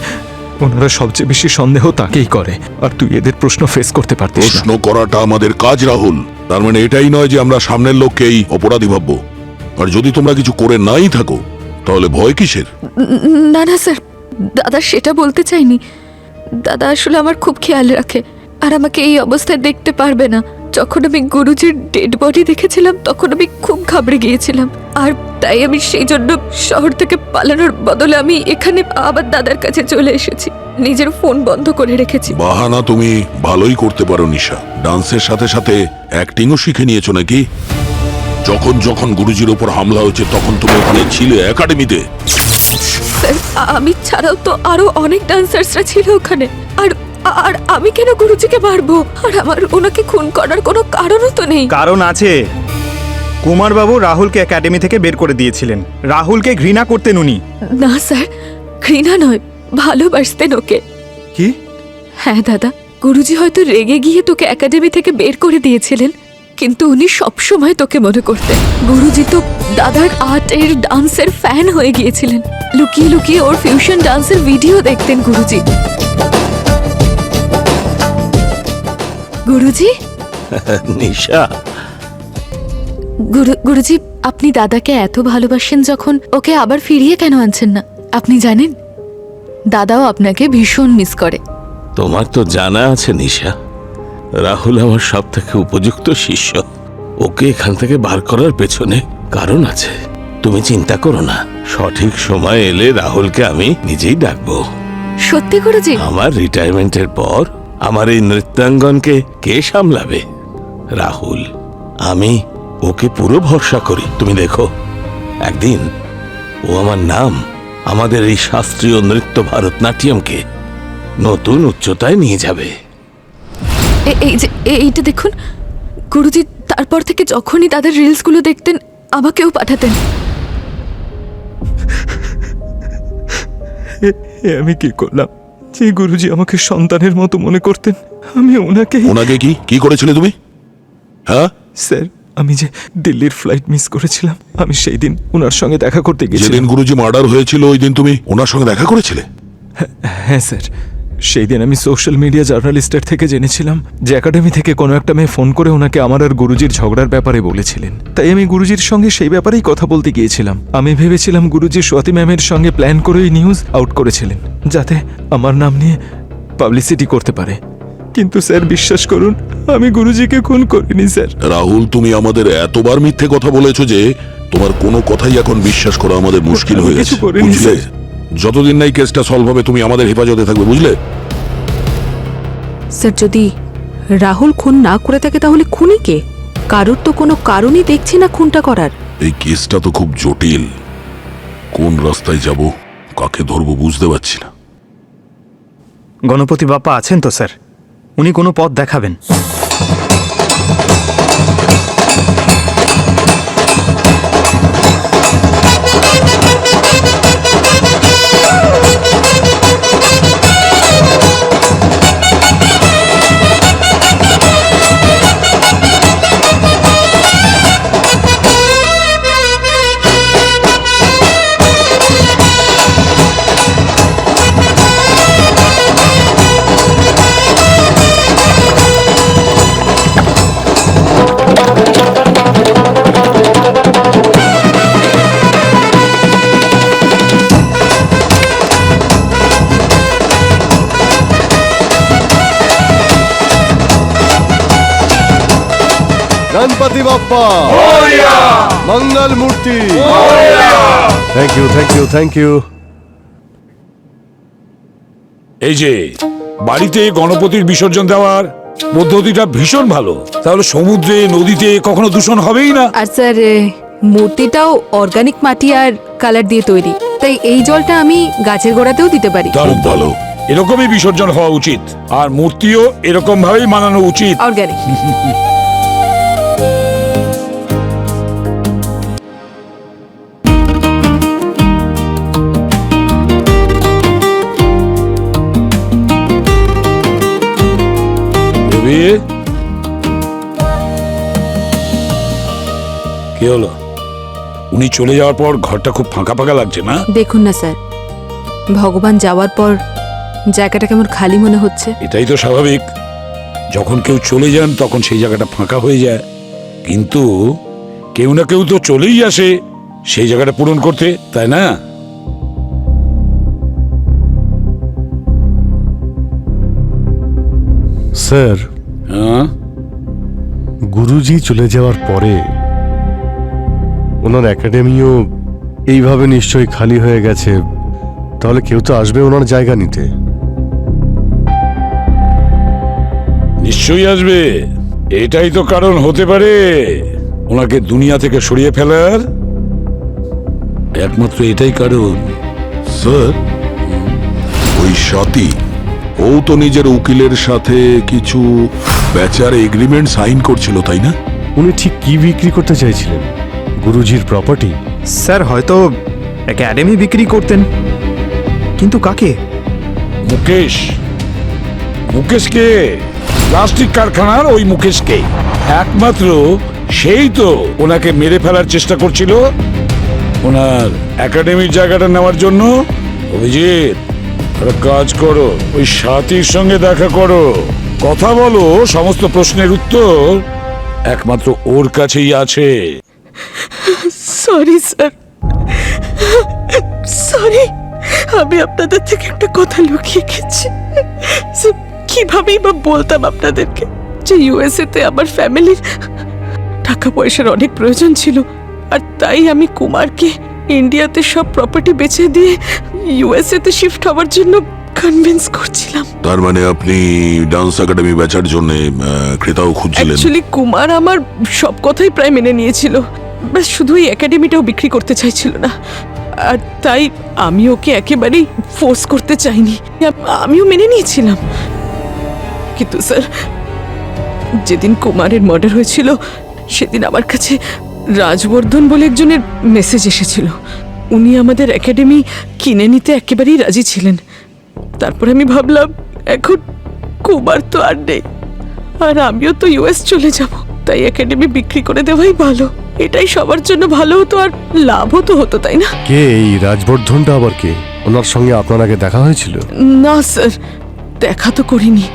ওনারা সবচেয়ে বেশি সন্দেহ তাকেই করে। আর তুই এদের প্রশ্ন ফেস করতে পারতিস না। প্রশ্ন করাটা আমাদের কাজ রাহুল। তার মানে এটাই নয় যে আমরা সামনের লোককেই অপরাধী ভাববো। আর যদি তোমরা কিছু করে নাই থাকো, তাহলে ভয় কিসের? না না স্যার, দাদা সেটা বলতে চাইনি। দাদা আসলে আমার খুব খেয়াল রাখে, আর আমাকে এই অবস্থায় দেখতে পারবে না। যখন আমি গুরুজির ডেড বডি দেখেছিলাম তখন আমি খুব ঘাবড়ে গিয়েছিলাম, আর তাই আমি সেই জন্য শহর থেকে পালানোর বদলে আমি এখানে আবার দাদার কাছে চলে এসেছি। নিজের ফোন বন্ধ করে রেখেছি। বাহানা তুমি ভালোই করতে পারো নিশা। ডান্সের সাথে সাথে অ্যাক্টিংও শিখে নিয়েছো নাকি? যখন যখন গুরুজির ওপর হামলা হয়েছে তখন তুমি ওখানে ছিলে একাডেমিতে। স্যার, আমি ছাড়াও তো আরো অনেক ডান্সার্সরা ছিল ওখানে। আর আর আমি কেন গুরুজিকে মারবো? আর আমার ওনাকে খুন করার কোনো কারণও তো নেই। কারণ আছে। কুমারবাবু রাহুলকে একাডেমি থেকে বের করে দিয়েছিলেন। রাহুলকে ঘৃণা করতেন উনি। না স্যার, ঘৃণা নয়, ভালোবাসতেন ওকে। কি? হ্যাঁ দাদা, গুরুজি হয়তো রেগে গিয়ে তোকে একাডেমি থেকে বের করে দিয়েছিলেন, কিন্তু উনি সবসময় তোকে মনে করতেন। গুরুজি তো দাদার আর্টের ডান্সের ফ্যান হয়ে গিয়েছিলেন। লুকিয়ে লুকিয়ে ওর ফিউশন ডান্সের ভিডিও দেখতেন গুরুজি। গুরুজি, নিশা, গুরুজি, আপনি দাদাকে এত ভালোবাসেন যখন, ওকে আবার ফিরিয়ে কেন আনছেন না? আপনি জানেন দাদাও আপনাকে ভীষণ মিস করে। তোমার তো জানা আছে নিশা, রাহুল আমার সব থেকে উপযুক্ত শিষ্য। ওকে এখান থেকে বার করার পেছনে কারণ আছে। তুমি চিন্তা করো না, সঠিক সময় এলে রাহুলকে আমি নিজেই ডাকবো। সত্যি গুরুজি? আমার রিটায়ারমেন্টের পর আমার এই নৃত্যাঙ্গনকে কে সামলাবে? রাহুল। আমি ওকে পুরো ভরসা করি। তুমি দেখো, একদিন ও আমার নাম, আমাদের এই শাস্ত্রীয় নৃত্য ভারতনাট্যমকে নতুন উচ্চতায় নিয়ে যাবে। এই যে এইটা দেখুন গুরুজি, তারপর থেকে যখনই দাদার রিলসগুলো দেখতেন আমাকেও পাঠাতেন। আমি কি করলাম যে গুরুজি আমাকে সন্তানের মতো মনে করতেন? আমি ওনাকে ওনাকে কি করেছিলে তুমি? হ্যাঁ স্যার, আমি যে দিল্লির ফ্লাইট মিস করেছিলাম, আমি সেই দিন ওনার সঙ্গে দেখা করতে যেদিন গেছিলাম। গুরুজি মার্ডার হয়েছিল ওই দিন তুমি ওনার সঙ্গে দেখা করেছিলে? হ্যাঁ স্যার, সেই দিন আমি সোশ্যাল মিডিয়া জার্নালিস্টের থেকে জেনেছিলাম যে একাডেমি থেকে কোনো একটা মেয়ে ফোন করে ওনাকে আমার আর গুরুজির ঝগড়ার ব্যাপারে বলেছিলেন। তাই আমি গুরুজির সঙ্গে সেই ব্যাপারেই কথা বলতে গিয়েছিলাম। আমি ভেবেছিলাম গুরুজি স্বাতি ম্যামের সঙ্গে প্ল্যান করে এই নিউজ আউট করেছিলেন যাতে আমার নাম নিয়ে পাবলিসিটি করতে পারে। কিন্তু স্যার বিশ্বাস করুন, আমি গুরুজিকে খুন করিনি স্যার। রাহুল, তুমি আমাদের এতবার মিথ্যে কথা বলেছো যে তোমার কোনো কথাই এখন বিশ্বাস করা আমাদের মুশকিল হয়ে কিছু গেছে, করিনি, বুঝলে? স্যার। যতদিন নাই কেসটা সলভ হবে তুমি আমাদের হেফাজতে থাকবে, বুঝলে? স্যার, যদি রাহুল খুন না করে থাকে তাহলে খুনি কে? কারোর তো কোনো কারণই দেখছি না খুনটা করার। এই কেসটা তো খুব জটিল। কোন রাস্তায় যাব, কাকে ধরবো বুঝতে পারছি না। গণপতি বাপ্পা আছেন তো স্যার? উনি কোনো পথ দেখাবেন। গণপতি বাপ্পা, মঙ্গল মূর্তি। Thank you, thank you, thank you. এই যে বাড়িতে গণপতির বিসর্জন দেওয়ার পদ্ধতিটা ভীষণ ভালো। তাহলে সমুদ্রে, নদীতে কখনো দূষণ হবেই না। আর স্যার, মূর্তিটাও অর্গানিক মাটি আর কালার দিয়ে তৈরি, তাই এই জলটা আমি গাছের গোড়াতেও দিতে পারি। খুব ভালো। এরকমই বিসর্জন হওয়া উচিত, আর মূর্তিও এরকম ভাবেই মানানো উচিত। অর্গানিক। কি হলো? উনি চলে যাওয়ার পর ঘরটা খুব ফাঁকা ফাঁকা লাগছে না? দেখুন না স্যার, ভগবান যাওয়ার পর জায়গাটা কেমন খালি মনে হচ্ছে। এটাই তো স্বাভাবিক, যখন কেউ চলে যান তখন সেই জায়গাটা ফাঁকা হয়ে যায়। কিন্তু কেউ না কেউ তো চলেই আসে সেই জায়গাটা পূরণ করতে, তাই না? স্যার, হ্যাঁ, গুরুজি চলে যাওয়ার পরে ওনার একাডেমিও এইভাবে নিশ্চয়ই খালি হয়ে গেছে। তাহলে কেউ তো আসবে ওনার জায়গা নিতে। নিশ্চয়ই আসবে। এটাই তো কারণ হতে পারে ওনাকে দুনিয়া থেকে সরিয়ে ফেলার, একমাত্র এটাই কারণ। স্যার, ওই স্বাতী, ও তো নিজের উকিলের সাথে কিছু বেচার এগ্রিমেন্ট সাইন করছিল, তাই না? উনি ঠিক কি বিক্রি করতে চাইছিলেন? গুরুজির প্রপার্টি? স্যার, হয়তো একাডেমি বিক্রি করতেন, কিন্তু কাকে? মুকেশ। মুকেশকে প্লাস্টিক কারখানার ওই মুকেশকে। একমাত্র সেই তো ওনাকে মেরে ফেলার চেষ্টা করছিল ওনার একাডেমির জায়গাটা নেওয়ার জন্য। অভিজিৎ, একটা কাজ করো, ওই সাথীর সঙ্গে দেখা করো, কথা বলো, সমস্ত প্রশ্নের উত্তর একমাত্র ওর কাছেই আছে। সরি স্যার, সরি, আমি আপনাদের থেকে একটা কথা লুকিয়ে গেছি। স্যার, কিভাবেই বা বলতাম আপনাদেরকে যে ইউএসএ তে আমার ফ্যামিলির টাকা পয়সার অনেক প্রয়োজন ছিল, আর তাই আমি কুমারকে ইন্ডিয়াতে সব প্রপার্টি বেচে দিয়ে ইউএসএ তে শিফট হওয়ার জন্য কনভিন্স করছিলাম। তার মানে আপনি ডান্স একাডেমি বেচার জন্য ক্রেতাও খুঁজছিলেন? অ্যাকচুয়ালি কুমার আমার সব কথাই প্রায় মেনে নিয়েছিল, বাস শুধু এই একাডেমিটাও বিক্রি করতে চাইছিল না। আর তাই আমি ওকে একেবারেই ফোর্স করতে চাইনি, আমিও মেনে নিয়েছিলাম। কিন্তু স্যার, যেদিন কুমারের মার্ডার হয়েছিল সেদিন আমার কাছে রাজবর্ধন বলে একজনের মেসেজ এসেছিল। উনি আমাদের একাডেমি কিনে নিতে একেবারেই রাজি ছিলেন। তারপর আমি ভাবলাম, এখন কুমার তো আর নেই, আর আমিও তো ইউএস চলে যাব, তাই একাডেমি বিক্রি করে দেওয়াই ভালো। এটাই সবার জন্য ভালো হতো আর লাভও তো হতো, তাই না? কে এই রাজবর্ধনটা আবার কে? ওনার সঙ্গে আপনার আগে দেখা হয়েছিল? না স্যার, দেখা তো করিনি,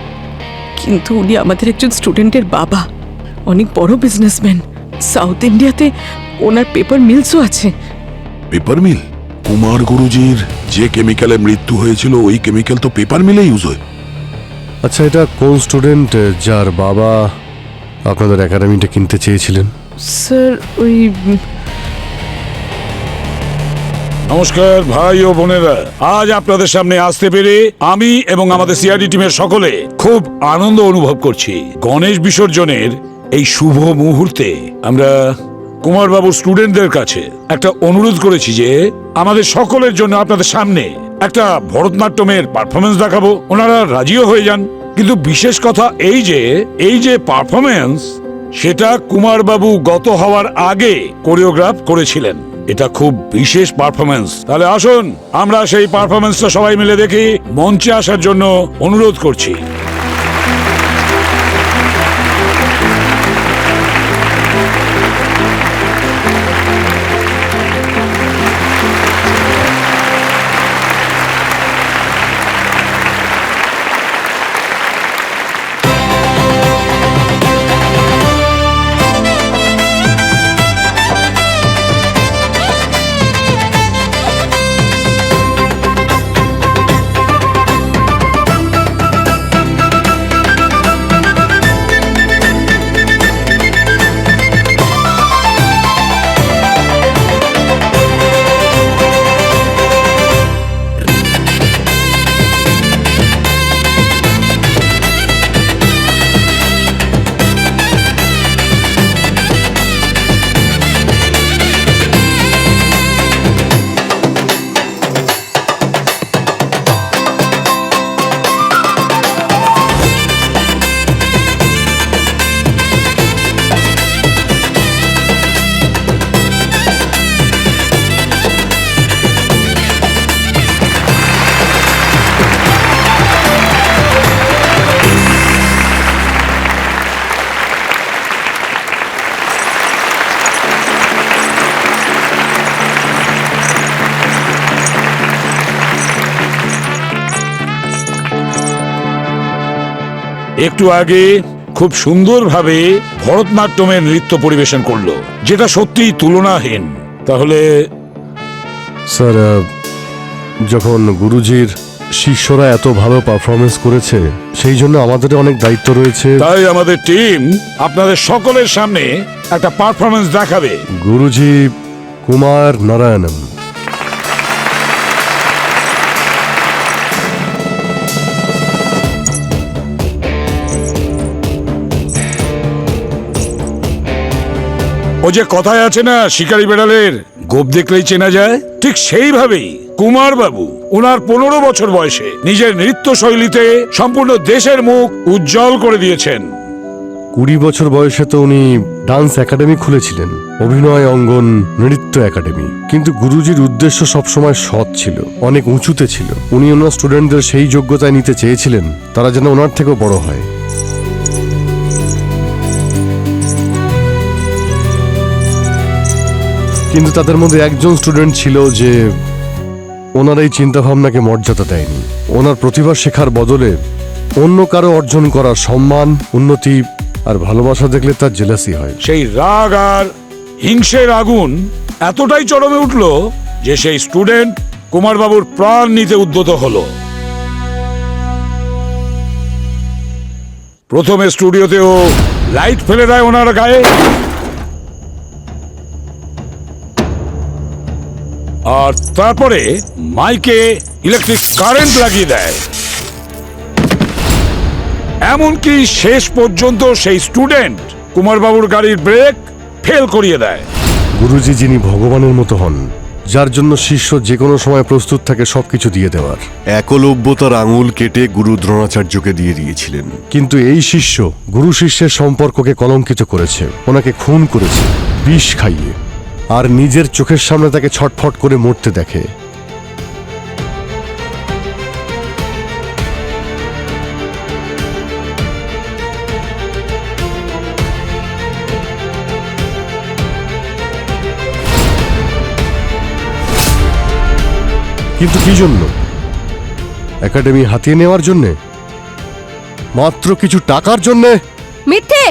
কিন্তু উনি আমাদের একজন স্টুডেন্টের বাবা, অনেক বড় বিজনেসম্যান। সাউথ ইন্ডিয়াতে ওনার পেপার মিলসও আছে। Paper mill? কুমার গুরুজির যে কেমিক্যালে মৃত্যু হয়েছিল ওই কেমিক্যাল তো পেপার মিলে ইউজ হয়। আচ্ছা, এটা কোন স্টুডেন্ট যার বাবা আপনাদের একাডেমিটা কিনতে চেয়েছিলেন? স্যার, ওই নমস্কার ভাই ও বোনেরা, আজ আপনাদের সামনে আসতে পেরে আমি এবং আমাদের সিআইডি টিমের সকলে খুব আনন্দ অনুভব করছি। গণেশ বিসর্জনের এই শুভ মুহূর্তে আমরা কুমার বাবুর স্টুডেন্টদের কাছে একটা অনুরোধ করেছি যে আমাদের সকলের জন্য আপনাদের সামনে একটা ভরতনাট্যমের পারফরমেন্স দেখাবো। ওনারা রাজিও হয়ে যান, কিন্তু বিশেষ কথা এই যে পারফরমেন্স, সেটা কুমার বাবু গত হওয়ার আগে কোরিওগ্রাফ করেছিলেন। এটা খুব বিশেষ পারফরমেন্স। তাহলে আসুন আমরা সেই পারফরমেন্সটা সবাই মিলে দেখি। মঞ্চে আসার জন্য অনুরোধ করছি। একটু আগে খুব সুন্দরভাবে ভরতনাট্যমের নৃত্য পরিবেশন করলো, যেটা সত্যিই তুলনাহীন। তাহলে স্যার, যখন গুরুজির শিষ্যরা এত ভালো পারফরমেন্স করেছে, সেই জন্য আমাদের অনেক দায়িত্ব রয়েছে। তাই আমাদের টিম আপনাদের সকলের সামনে একটা পারফরমেন্স দেখাবে। গুরুজি কুমার নারায়ণম। ও যে কথায় আছে না, শিকারি বেড়ালের গোপ দেখলেই চেনা যায়, ঠিক সেইভাবেই কুমার বাবু ওনার 15 বছর বয়সে নিজের নৃত্য শৈলীতে সম্পূর্ণ দেশের মুখ উজ্জ্বল করে দিয়েছেন। 20 বছর বয়সে তো উনি ডান্স একাডেমি খুলেছিলেন, অভিনয় অঙ্গন নৃত্য একাডেমি। কিন্তু গুরুজির উদ্দেশ্য সবসময় সৎ ছিল, অনেক উঁচুতে ছিল। উনি ওনার স্টুডেন্টদের সেই যোগ্যতায় নিতে চেয়েছিলেন তারা যেন ওনার থেকেও বড় হয়। কিন্তু তাদের মধ্যে একজন স্টুডেন্ট ছিল যে ওনার এই চিন্তাভাবনাকে মর্যাদা দেয়নি। ওনার প্রতিভা শেখার বদলে অন্য কারো অর্জন করার সম্মান, উন্নতি আর ভালোবাসা দেখলে তার জেলাসি হয়। সেই রাগ আর হিংসের আগুন এতটাই চরমে উঠল যে সেই স্টুডেন্ট কুমারবাবুর প্রাণ নিতে উদ্যত হলো। প্রথমে স্টুডিওতে ও লাইট ফেলে দেয় ওনার গায়ে, আর তারপরে মাইকে ইলেকট্রিক কারেন্ট লাগিয়ে দেয়। এমনকি শেষ পর্যন্ত সেই স্টুডেন্ট কুমারবাবুর গাড়ির ব্রেক ফেল করিয়ে দেয়। গুরুজি যিনি ভগবানের মতো হন, যার জন্য শিষ্য যে কোনো সময় প্রস্তুত থাকে সবকিছু দিয়ে দেওয়ার। একলব্যতার আঙুল কেটে গুরু দ্রোণাচার্যকে দিয়ে দিয়েছিলেন, কিন্তু এই শিষ্য গুরু শিষ্যের সম্পর্ককে কলঙ্কিত করেছে, ওনাকে খুন করেছে বিষ খাইয়ে, আর নিজের চোখের সামনে তাকে ছটফট করে মরতে দেখে। কিন্তু কি জন্য? একাডেমি হাতিয়ে নেওয়ার জন্যে? মাত্র কিছু টাকার জন্যে? মিথ্যে!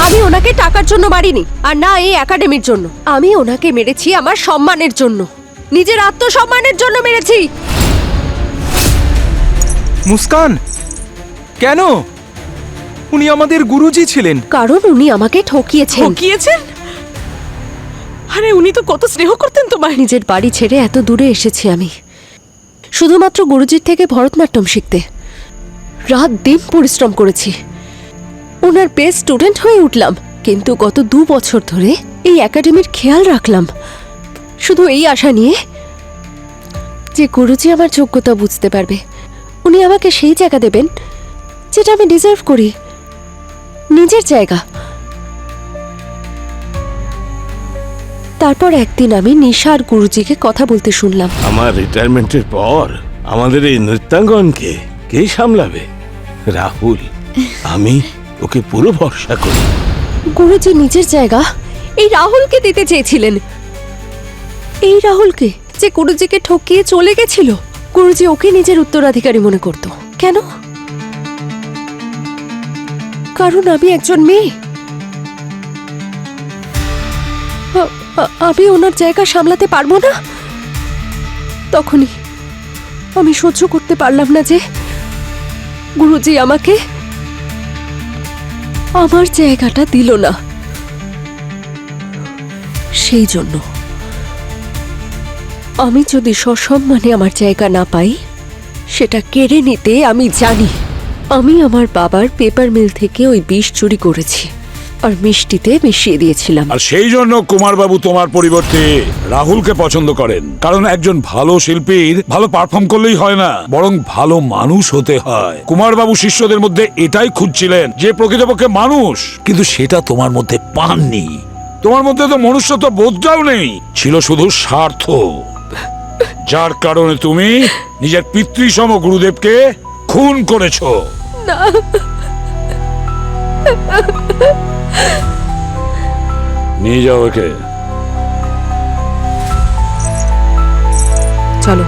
আমি ওনাকে টাকার জন্য মারিনি, আর না এই একাডেমির জন্য। আমি ওনাকে মেরেছি আমার সম্মানের জন্য, নিজের আত্মসম্মানের জন্য মেরেছি। মুস্কান, কেন? উনি আমাদের গুরুজি ছিলেন। কারণ উনি আমাকে ঠকিয়েছেন। ঠকিয়েছেন? আরে উনি তো কত স্নেহ করতেন তোমায়। নিজের বাড়ি ছেড়ে এত দূরে এসেছি আমি শুধুমাত্র গুরুজির থেকে ভরতনাট্যম শিখতে। রাত দিন পরিশ্রম করেছি, ওনার বেস্ট স্টুডেন্ট হয়ে উঠলাম। কিন্তু গত 2 বছর ধরে এই একাডেমির খেয়াল রাখলাম শুধু এই আশা নিয়ে যে গুরুজি আমার যোগ্যতা বুঝতে পারবে, উনি আমাকে সেই জায়গা দেবেন যেটা আমি ডিজার্ভ করি, নিজের জায়গা। তারপর একদিন আমি নিশা আর গুরুজিকে কথা বলতে শুনলাম। আমার রিটায়ারমেন্টের পর আমাদের এই নৃত্যাঙ্গনকে কে সামলাবে? রাহুল। আমি ওকে পুরো ভরসা করি। গুরুজি নিজের জায়গা এই রাহুলকে দিতে চেয়েছিলেন, এই রাহুলকে যে গুরুজিকে ঠকিয়ে চলে গেছিল। গুরুজি ওকে নিজের উত্তরাধিকারী মনে করত। কেন? কারণ আমি একজন মেয়ে। আমি ওনার জায়গা সামলাতে পারবো না। তখনই আমি সহ্য করতে পারলাম না যে গুরুজি আমাকে আমার জায়গাটা দিল না। সেই জন্য আমি যদি সসম্মানে আমার জায়গা না পাই, সেটা কেড়ে নিতে আমি জানি। আমি আমার বাবার পেপার মিল থেকে ওই বিষ চুরি করেছি আর মিষ্টিতে মিশিয়ে দিয়েছিলাম। আর সেই জন্য কুমারবাবু তোমার পরিবর্তে রাহুলকে পছন্দ করেন। কারণ একজন ভালো শিল্পীর ভালো পারফর্ম করলেই হয় না, বরং ভালো মানুষ হতে হয়। কুমারবাবু শিষ্যদের মধ্যে এটাই খুঁজছিলেন, যে প্রকৃতপক্ষে মানুষ। কিন্তু সেটা তোমার মধ্যে পাননি। তোমার মধ্যে তো মনুষ্যত্ব বোধটাও নেই, ছিল শুধু স্বার্থ। যার কারণে তুমি নিজের পিতৃসম গুরুদেবকে খুন করেছো। নিয়ে যাও ওকে। চলো।